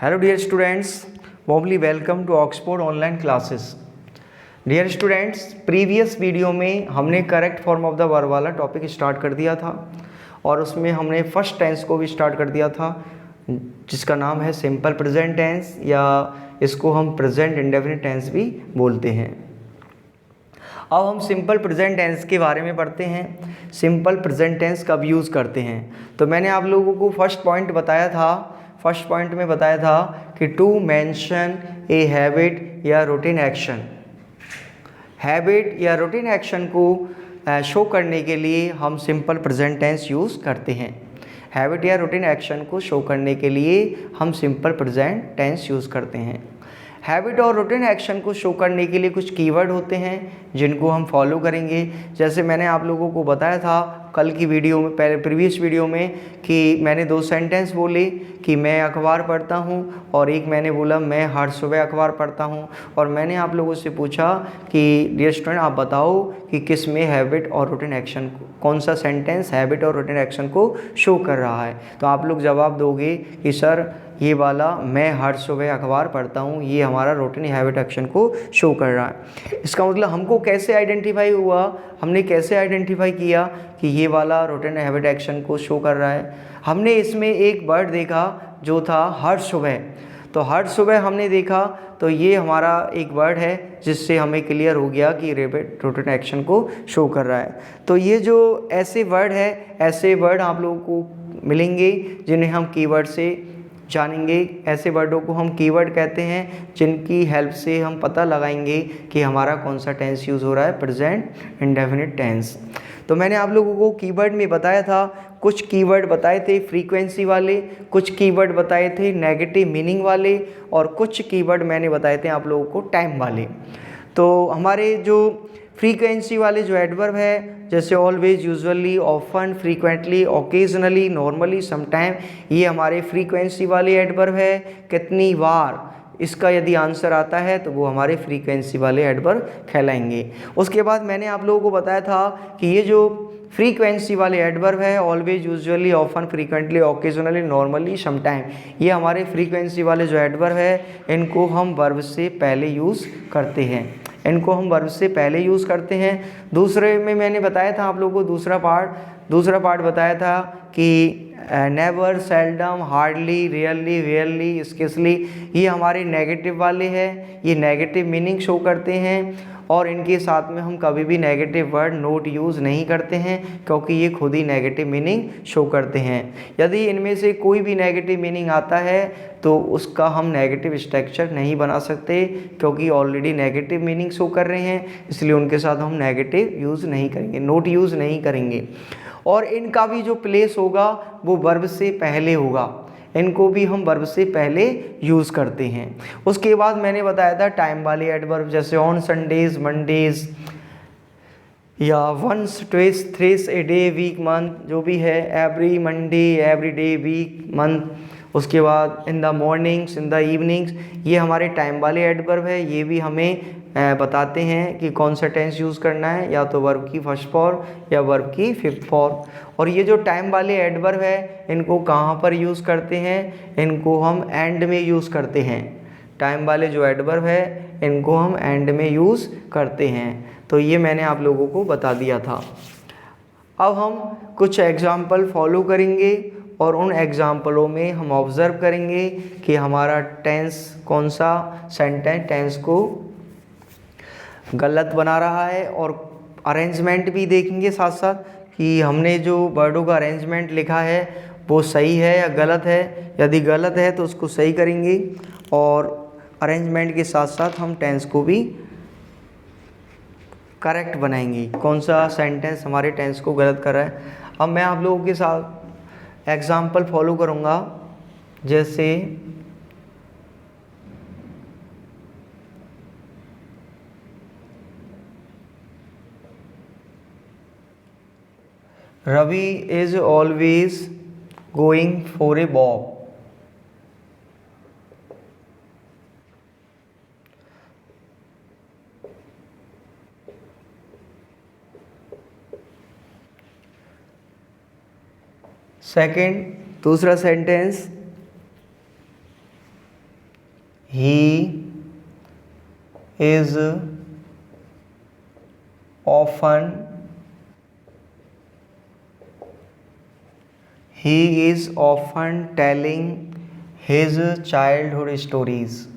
Hello dear students, warmly welcome to Oxford online classes. Dear students, previous video में हमने correct form of the verb वाला topic start कर दिया था और उसमें हमने फर्स्ट टेंस को भी स्टार्ट कर दिया था जिसका नाम है सिंपल प्रेजेंट टेंस या इसको हम प्रेजेंट इंडेफिनिट टेंस भी बोलते हैं। अब हम सिंपल प्रेजेंट टेंस के बारे में पढ़ते हैं। सिंपल प्रेजेंट टेंस कब यूज़ करते हैं, तो मैंने आप लोगों को फर्स्ट पॉइंट में बताया था कि टू मेंशन ए हैबिट या रूटीन एक्शन। हैबिट या रूटीन एक्शन को शो करने के लिए हम सिंपल प्रेजेंट टेंस यूज़ करते हैं। हैबिट या रूटीन एक्शन को शो करने के लिए हम सिंपल प्रेजेंट टेंस यूज़ करते हैं। हैबिट और रूटीन एक्शन को शो करने के लिए कुछ कीवर्ड होते हैं जिनको हम फॉलो करेंगे। जैसे मैंने आप लोगों को बताया था कल की वीडियो में, पहले प्रीवियस वीडियो में, कि मैंने 2 सेंटेंस बोले कि मैं अखबार पढ़ता हूँ और एक मैंने बोला मैं हर सुबह अखबार पढ़ता हूँ। और मैंने आप लोगों से पूछा कि डियर स्टूडेंट आप बताओ कि किस में हैबिट और रूटीन एक्शन, कौन सा सेंटेंस हैबिट और रूटीन एक्शन को शो कर रहा है। तो आप लोग जवाब दोगे कि सर ये वाला मैं हर सुबह अखबार पढ़ता हूँ, ये हमारा रूटीन हैबिट एक्शन को शो कर रहा है। इसका मतलब हमको कैसे आइडेंटिफाई हुआ, हमने कैसे आइडेंटिफाई किया कि ये वाला रूटीन हैबिट एक्शन को शो कर रहा है। हमने इसमें एक वर्ड देखा जो था हर सुबह। तो हर सुबह हमने देखा तो ये हमारा एक वर्ड है जिससे हमें क्लियर हो गया कि हैबिट रूटीन एक्शन को शो कर रहा है। तो ये जो ऐसे वर्ड है, ऐसे वर्ड आप लोगों को मिलेंगे जिन्हें हम कीवर्ड से जानेंगे। ऐसे वर्डों को हम कीवर्ड कहते हैं जिनकी हेल्प से हम पता लगाएंगे कि हमारा कौन सा टेंस यूज़ हो रहा है, प्रेजेंट इंडेफिनिट टेंस। तो मैंने आप लोगों को कीवर्ड में बताया था, कुछ कीवर्ड बताए थे फ्रीक्वेंसी वाले, कुछ कीवर्ड बताए थे नेगेटिव मीनिंग वाले और कुछ कीवर्ड मैंने बताए थे आप लोगों को टाइम वाले। तो हमारे जो फ्रीक्वेंसी वाले जो एडवर्ब है जैसे always, usually, often, frequently, occasionally, normally, sometime, ये हमारे फ्रीक्वेंसी वाले एडवर्ब है। कितनी बार, इसका यदि आंसर आता है तो वो हमारे फ्रीक्वेंसी वाले एडवर्ब कहलाएंगे। उसके बाद मैंने आप लोगों को बताया था कि ये जो फ्रीक्वेंसी वाले एडवर्ब है always, usually, often, frequently, occasionally, normally, sometime, ये हमारे फ्रीक्वेंसी वाले जो एडवर्ब है इनको हम वर्ब से पहले यूज़ करते हैं। दूसरे में मैंने बताया था आप लोगों को दूसरा पार्ट बताया था कि नेवर, सेल्डम, हार्डली, रियली, वेयरली, स्केसली, ये हमारे नेगेटिव वाले हैं। ये नेगेटिव मीनिंग शो करते हैं और इनके साथ में हम कभी भी नेगेटिव वर्ड नोट यूज़ नहीं करते हैं क्योंकि ये खुद ही नेगेटिव मीनिंग शो करते हैं। यदि इनमें से कोई भी नेगेटिव मीनिंग आता है तो उसका हम नेगेटिव स्ट्रक्चर नहीं बना सकते क्योंकि ऑलरेडी नेगेटिव मीनिंग शो कर रहे हैं, इसलिए उनके साथ हम नेगेटिव यूज़ नहीं करेंगे, नोट यूज़ नहीं करेंगे। और इनका भी जो प्लेस होगा वो वर्ब से पहले होगा, इनको भी हम वर्ब से पहले यूज़ करते हैं। उसके बाद मैंने बताया था टाइम वाले एडवर्ब जैसे ऑन संडेज, मंडेज, या once, twice, thrice, a day, week, month, जो भी है, every Monday, every day, week, month. उसके बाद in the mornings, in the evenings, ये हमारे टाइम वाले एडवर्ब है। ये भी हमें बताते हैं कि कौन सा टेंस यूज़ करना है, या तो वर्ब की फर्स्ट फॉर्म या वर्ब की फिफ्थ फॉर्म। और ये जो टाइम वाले एडवर्ब है इनको कहाँ पर यूज़ करते हैं, इनको हम एंड में यूज़ करते हैं। टाइम वाले जो एडवर्ब है इनको हम एंड में यूज़ करते हैं। तो ये मैंने आप लोगों को बता दिया था। अब हम कुछ एग्जाम्पल फॉलो करेंगे और उन एग्जाम्पलों में हम ऑब्ज़र्व करेंगे कि हमारा टेंस कौन सा सेंटेंस टेंस को गलत बना रहा है, और अरेंजमेंट भी देखेंगे साथ साथ कि हमने जो वर्डों का अरेंजमेंट लिखा है वो सही है या गलत है। यदि गलत है तो उसको सही करेंगे और अरेंजमेंट के साथ साथ हम टेंस को भी करेक्ट बनाएंगे, कौन सा सेंटेंस हमारे टेंस को गलत कर रहा है। अब मैं आप लोगों के साथ एग्जाम्पल फॉलो करूँगा। जैसे Ravi is always going for a walk. Second, दूसरा sentence, He is often telling his childhood stories.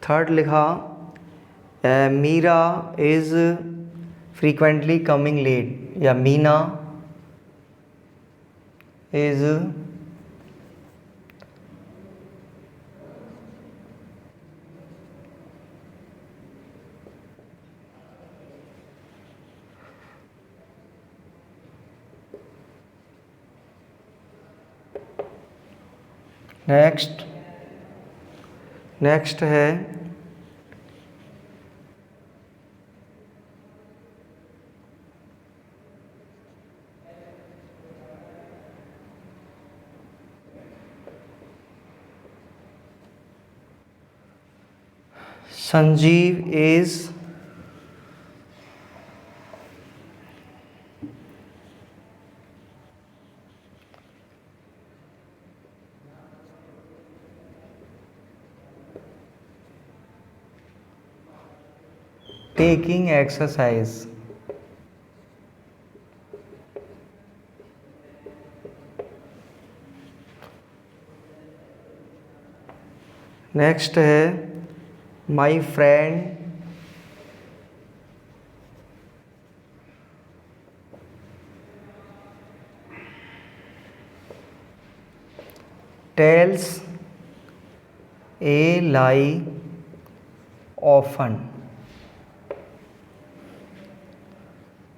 Third लिखा Meera is frequently coming late, या मीना इज नेक्स्ट है Sanjeev is taking exercise. Next है my friend tells a lie often.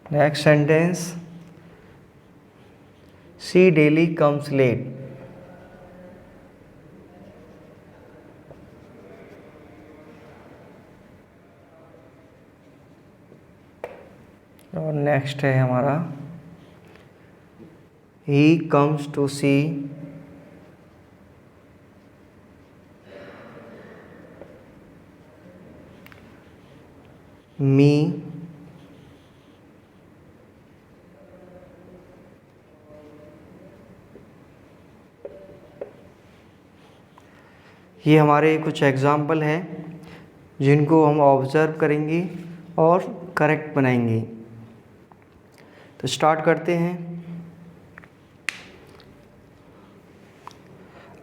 Next sentence she daily comes late. और next है हमारा he comes to see me ये हमारे कुछ एग्जाम्पल हैं जिनको हम ऑब्ज़र्व करेंगे और करेक्ट बनाएंगे. तो स्टार्ट करते हैं.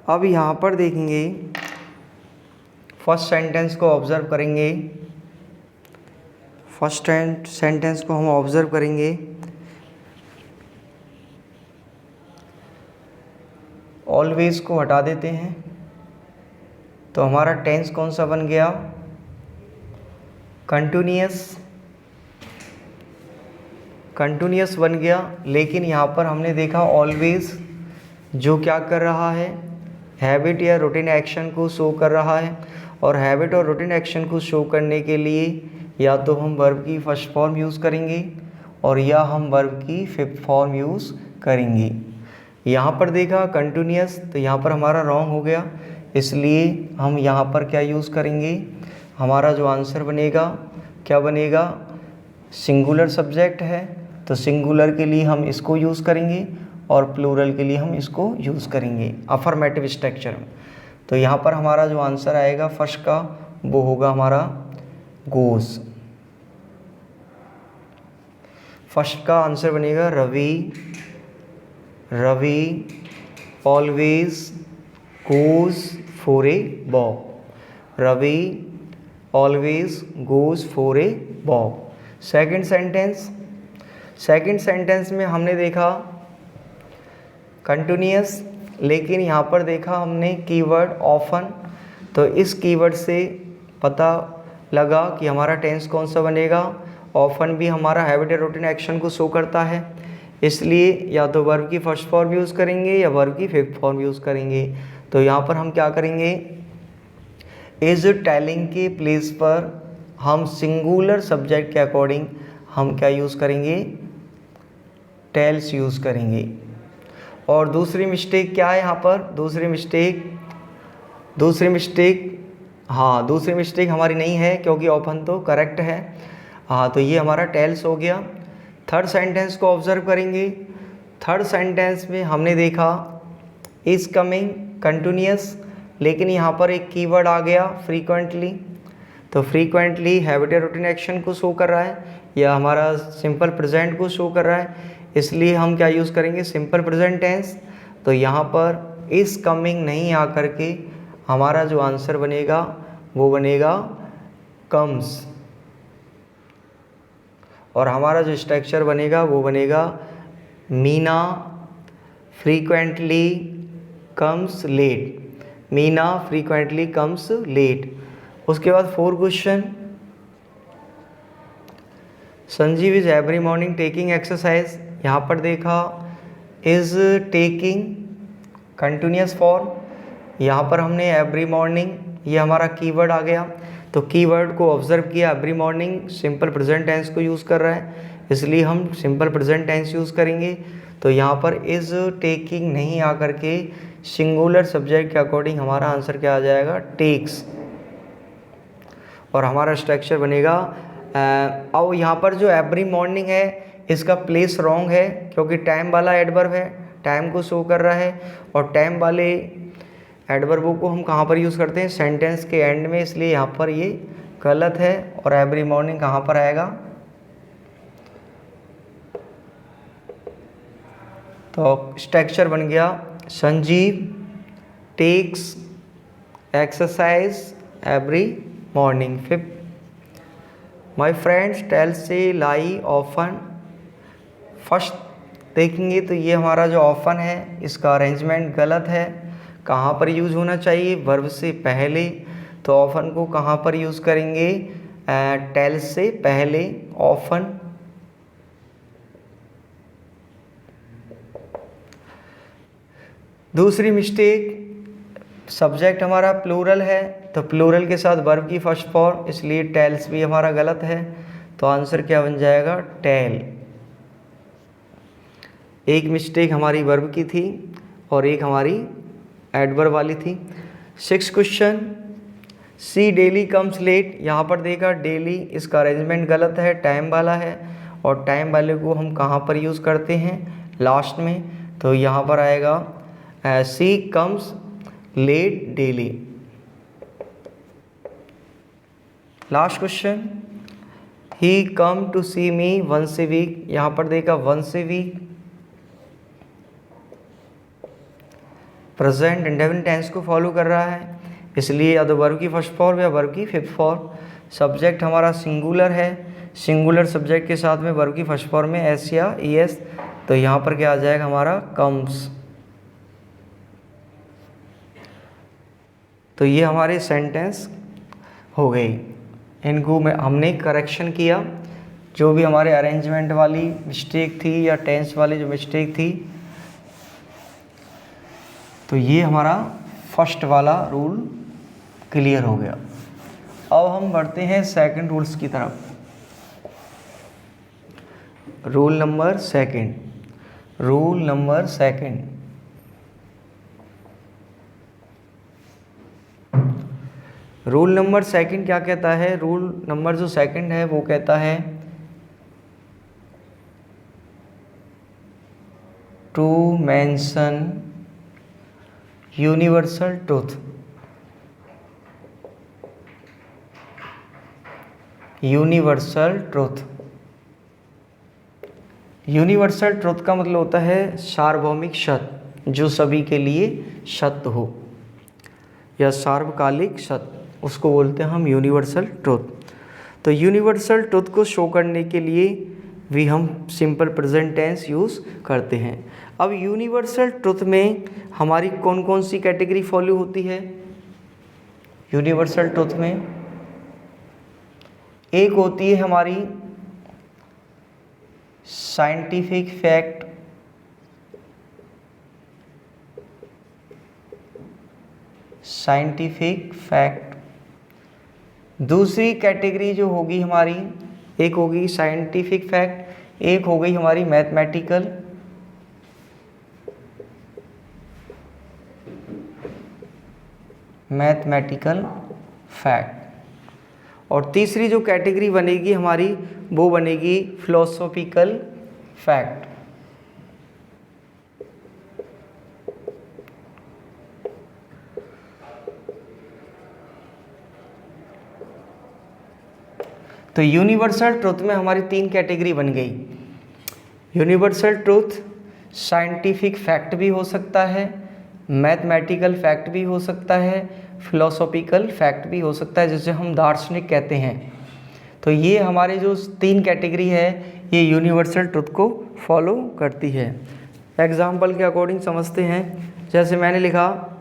अब यहाँ पर देखेंगे, फर्स्ट सेंटेंस को ऑब्ज़र्व करेंगे. फर्स्ट सेंटेंस को हम ऑब्ज़र्व करेंगे. ऑलवेज को हटा देते हैं तो हमारा टेंस कौन सा बन गया? कंटिन्यूअस बन गया. लेकिन यहाँ पर हमने देखा ऑलवेज जो क्या कर रहा है, हैबिट या रूटीन एक्शन को शो कर रहा है. और हैबिट और रूटीन एक्शन को शो करने के लिए या तो हम वर्ब की फर्स्ट फॉर्म यूज़ करेंगे और या हम वर्ब की फिफ्थ फॉर्म यूज़ करेंगे. यहाँ पर देखा कंटिन्यूअस, तो यहाँ पर हमारा रॉन्ग हो गया. इसलिए हम यहाँ पर क्या यूज़ करेंगे, हमारा जो आंसर बनेगा क्या बनेगा? सिंगुलर सब्जेक्ट है तो सिंगुलर के लिए हम इसको यूज़ करेंगे और प्लूरल के लिए हम इसको यूज़ करेंगे अफर्मेटिव स्ट्रक्चर में. तो यहाँ पर हमारा जो आंसर आएगा फर्स्ट का वो होगा हमारा गोज़. फर्स्ट का आंसर बनेगा Ravi always goes for a walk. Ravi always goes for a walk. Second sentence में हमने देखा कंटिन्यूअस, लेकिन यहाँ पर देखा हमने कीवर्ड ऑफन. तो इस कीवर्ड से पता लगा कि हमारा टेंस कौन सा बनेगा. ऑफन भी हमारा हैबिट या रूटीन एक्शन को शो करता है, इसलिए या तो वर्ब की फर्स्ट फॉर्म यूज़ करेंगे या वर्ब की फिफ्थ फॉर्म यूज़ करेंगे. तो यहाँ पर हम क्या करेंगे, इज टेलिंग के प्लेस पर हम सिंगुलर सब्जेक्ट के अकॉर्डिंग हम क्या यूज़ करेंगे, टेल्स यूज़ करेंगे. और दूसरी मिस्टेक क्या है यहाँ पर? दूसरी मिस्टेक हाँ, दूसरी मिस्टेक हमारी नहीं है क्योंकि ऑप्शन तो करेक्ट है। हाँ, तो ये हमारा टेल्स हो गया। थर्ड सेंटेंस को ऑब्जर्व करेंगे। थर्ड सेंटेंस में हमने देखा इज़ कमिंग कंटिन्यूस, लेकिन यहाँ पर एक कीवर्ड आ गया फ्रीक्वेंटली। तो फ्रीक्वेंटली हैबिट रूटीन एक्शन को शो कर रहा है या हमारा सिंपल प्रेजेंट को शो कर रहा है, इसलिए हम क्या यूज़ करेंगे, सिंपल प्रेजेंट टेंस। तो यहाँ पर इज़ कमिंग नहीं आकर के हमारा जो आंसर बनेगा वो बनेगा कम्स, और हमारा जो स्ट्रक्चर बनेगा वो बनेगा Meena frequently comes late. Meena frequently comes late. उसके बाद 4 question, Sanjeev is every morning taking exercise. यहाँ पर देखा इज टेकिंग कंटिन्यूस फॉर्म, यहाँ पर हमने एवरी मॉर्निंग ये हमारा कीवर्ड आ गया, तो कीवर्ड को ऑब्जर्व किया। Every morning simple present tense को यूज़ कर रहा है, इसलिए हम सिंपल प्रेजेंट टेंस यूज़ करेंगे। तो यहाँ पर इज टेकिंग नहीं आकर के सिंगुलर सब्जेक्ट के अकॉर्डिंग हमारा आंसर क्या आ जाएगा, टेक्स, और हमारा स्ट्रक्चर बनेगा। अब यहाँ पर जो एवरी मॉर्निंग है इसका प्लेस रॉन्ग है क्योंकि टाइम वाला एडवर्ब है, टाइम को शो कर रहा है, और टाइम वाले एडवर्बों को हम कहाँ पर यूज़ करते हैं, सेंटेंस के एंड में, इसलिए यहाँ पर ये गलत है। और एवरी मॉर्निंग कहाँ पर आएगा, तो स्ट्रक्चर बन गया Sanjeev takes exercise every morning. 5, my friends tells a lie often. First देखेंगे तो ये हमारा जो ऑफन है इसका अरेंजमेंट गलत है। कहाँ पर यूज़ होना चाहिए, वर्ब से पहले। तो ऑफन को कहाँ पर यूज़ करेंगे, टेल्स से पहले ऑफन। दूसरी मिस्टेक, सब्जेक्ट हमारा प्लूरल है तो प्लूरल के साथ वर्ब की फर्स्ट फॉर्म, इसलिए टेल्स भी हमारा गलत है। तो आंसर क्या बन जाएगा, टेल। एक मिस्टेक हमारी वर्ब की थी और एक हमारी एडवर्ब वाली थी। 6 क्वेश्चन, सी डेली कम्स लेट। यहाँ पर देखा डेली इसका अरेंजमेंट गलत है, टाइम वाला है, और टाइम वाले को हम कहाँ पर यूज़ करते हैं, लास्ट में। तो यहाँ पर आएगा she comes late daily. Last question, he come to see me once a week. यहाँ पर देखा once a week present indefinite tense को फॉलो कर रहा है, इसलिए या तो वर्ब की फर्स्ट फॉर्म या वर्ब की फिफ्थ फॉर्म। सब्जेक्ट हमारा सिंगुलर है, सिंगुलर सब्जेक्ट के साथ में वर्ब की फर्स्ट फॉर्म में एस या ई एस। तो यहाँ पर क्या आ जाएगा हमारा, कम्स। तो ये हमारे सेंटेंस हो गई। इनको में हमने करेक्शन किया, जो भी हमारे अरेंजमेंट वाली मिस्टेक थी या टेंस वाली जो मिस्टेक थी। तो ये हमारा फर्स्ट वाला रूल क्लियर हो गया। अब हम बढ़ते हैं सेकंड रूल्स की तरफ। Rule number second, rule number second, rule number second क्या कहता है, रूल नंबर जो सेकंड है वो कहता है to mention universal truth. Universal truth, universal truth का मतलब होता है सार्वभौमिक सत्य, जो सभी के लिए सत्य हो, या सार्वकालिक सत्य, उसको बोलते हैं हम यूनिवर्सल ट्रूथ। तो यूनिवर्सल ट्रूथ को शो करने के लिए भी हम सिंपल प्रेजेंट टेंस यूज़ करते हैं। अब यूनिवर्सल ट्रूथ में हमारी कौन कौन सी कैटेगरी फॉलो होती है, यूनिवर्सल ट्रूथ में एक होती है हमारी साइंटिफिक फैक्ट, साइंटिफिक फैक्ट। दूसरी कैटेगरी जो होगी हमारी, एक होगी साइंटिफिक फैक्ट, एक हो गई हमारी मैथमेटिकल, मैथमेटिकल फैक्ट। और तीसरी जो कैटेगरी बनेगी हमारी वो बनेगी फिलोसॉफिकल फैक्ट। तो यूनिवर्सल ट्रुथ में हमारी 3 कैटेगरी बन गई। यूनिवर्सल ट्रुथ साइंटिफिक फैक्ट भी हो सकता है, मैथमेटिकल फैक्ट भी हो सकता है, फिलोसॉफिकल फैक्ट भी हो सकता है, जिसे हम दार्शनिक कहते हैं। तो ये हमारे जो 3 कैटेगरी है ये यूनिवर्सल ट्रुथ को फॉलो करती है। एग्जाम्पल के अकॉर्डिंग समझते हैं। जैसे मैंने लिखा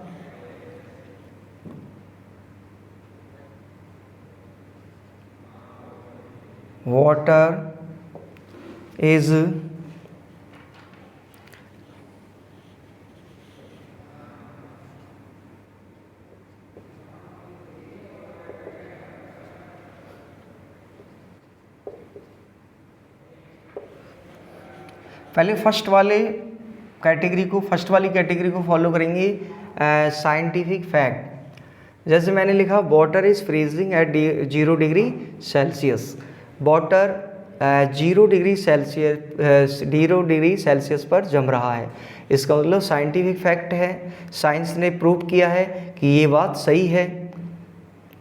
वाटर इज पहले फर्स्ट वाली कैटेगरी को फॉलो करेंगे साइंटिफिक फैक्ट। जैसे मैंने लिखा water is freezing at 0 degree Celsius. Water 0 degree Celsius पर जम रहा है। इसका मतलब साइंटिफिक फैक्ट है, साइंस ने प्रूव किया है कि ये बात सही है।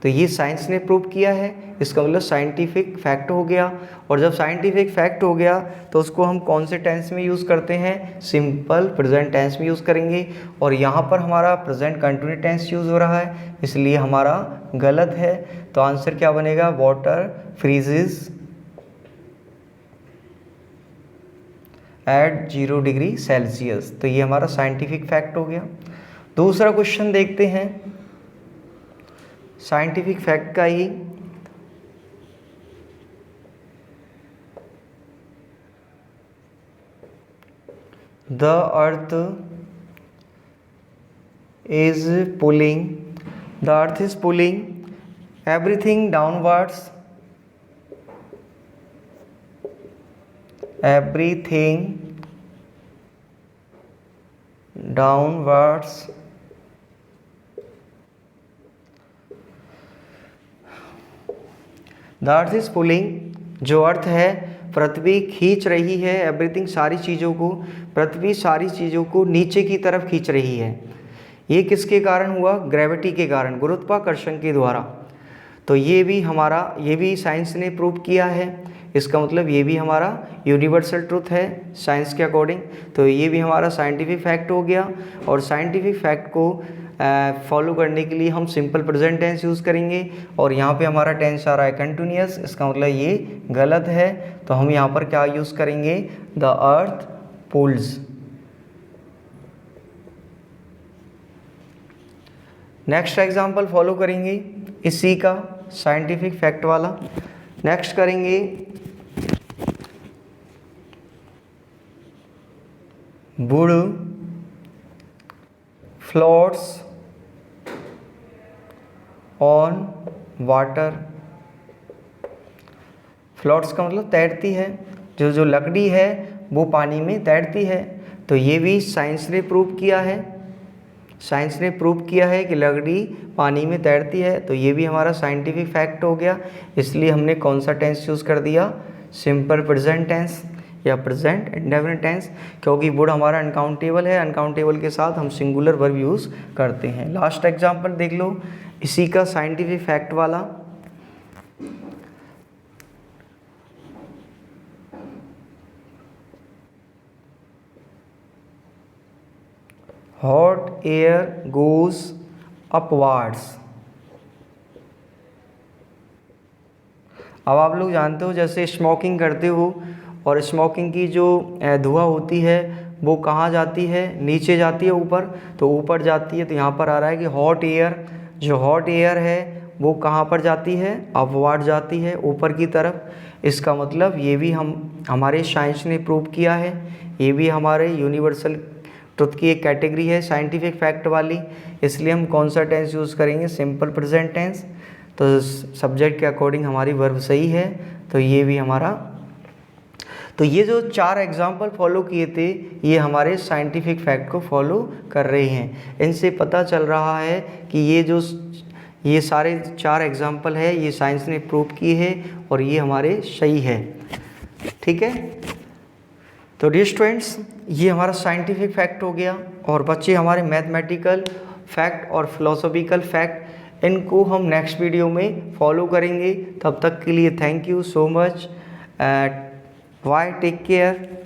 तो ये साइंस ने प्रूव किया है, इसका मतलब साइंटिफिक फैक्ट हो गया। और जब साइंटिफिक फैक्ट हो गया तो उसको हम कौन से टेंस में यूज़ करते हैं? सिंपल प्रेजेंट टेंस में यूज़ करेंगे। और यहाँ पर हमारा प्रेजेंट कंटिन्यूस टेंस यूज़ हो रहा है, इसलिए हमारा गलत है। तो आंसर क्या बनेगा? Water freezes at 0 degree Celsius. तो ये हमारा साइंटिफिक फैक्ट हो गया। दूसरा क्वेश्चन देखते हैं साइंटिफिक फैक्ट का ही। The earth is pulling everything downwards, the earth is pulling, जो अर्थ है पृथ्वी खींच रही है, एवरीथिंग सारी चीज़ों को, पृथ्वी सारी चीज़ों को नीचे की तरफ खींच रही है। ये किसके कारण हुआ? ग्रेविटी के कारण, गुरुत्वाकर्षण के द्वारा। तो ये भी साइंस ने प्रूव किया है। इसका मतलब ये भी हमारा यूनिवर्सल ट्रुथ है साइंस के अकॉर्डिंग। तो ये भी हमारा साइंटिफिक फैक्ट हो गया। और साइंटिफिक फैक्ट को फॉलो करने के लिए हम सिंपल प्रेजेंट टेंस यूज़ करेंगे। और यहाँ पे हमारा टेंस आ रहा है कंटिन्यूअस, इसका मतलब ये गलत है। तो हम यहाँ पर क्या यूज़ करेंगे? The earth pulls. Next example follow करेंगे इसी का, साइंटिफिक फैक्ट वाला। नेक्स्ट करेंगे wood floats on water. Floats का मतलब तैरती है, जो लकड़ी है वो पानी में तैरती है। तो ये भी साइंस ने प्रूव किया है, साइंस ने प्रूव किया है कि लकड़ी पानी में तैरती है। तो ये भी हमारा साइंटिफिक फैक्ट हो गया। इसलिए हमने कौन सा टेंस यूज़ कर दिया? सिंपल प्रेजेंट टेंस या प्रेजेंट इंडेफिनिट टेंस, क्योंकि वुड हमारा अनकाउंटेबल है। अनकाउंटेबल के साथ हम सिंगुलर वर्ब यूज़ करते हैं। लास्ट एग्जाम्पल देख लो इसी का, साइंटिफिक फैक्ट वाला। Hot air goes upwards. अब आप लोग जानते हो जैसे स्मोकिंग करते हो और स्मोकिंग की जो धुआं होती है वो कहाँ जाती है? नीचे जाती है, ऊपर। तो ऊपर जाती है। तो यहाँ पर आ रहा है कि हॉट एयर, जो हॉट एयर है वो कहाँ पर जाती है? अपवार्ड जाती है, ऊपर की तरफ। इसका मतलब ये भी हमारे साइंस ने प्रूव किया है। ये भी हमारे यूनिवर्सल ट्रुथ की एक कैटेगरी है साइंटिफिक फैक्ट वाली। इसलिए हम कौन सा टेंस यूज़ करेंगे? Simple present tense. तो सब्जेक्ट के अकॉर्डिंग हमारी वर्ब सही है। तो ये भी हमारा, तो ये जो 4 एग्जाम्पल फॉलो किए थे ये हमारे साइंटिफिक फैक्ट को फॉलो कर रहे हैं। इनसे पता चल रहा है कि ये सारे 4 एग्जाम्पल है, ये साइंस ने प्रूव की है और ये हमारे सही है। ठीक है, तो डियर स्टूडेंट्स ये हमारा साइंटिफिक फैक्ट हो गया, और बच्चे हमारे मैथमेटिकल फैक्ट और फिलोसॉफिकल फैक्ट इनको हम नेक्स्ट वीडियो में फॉलो करेंगे। तब तक के लिए thank you so much, bye, take care.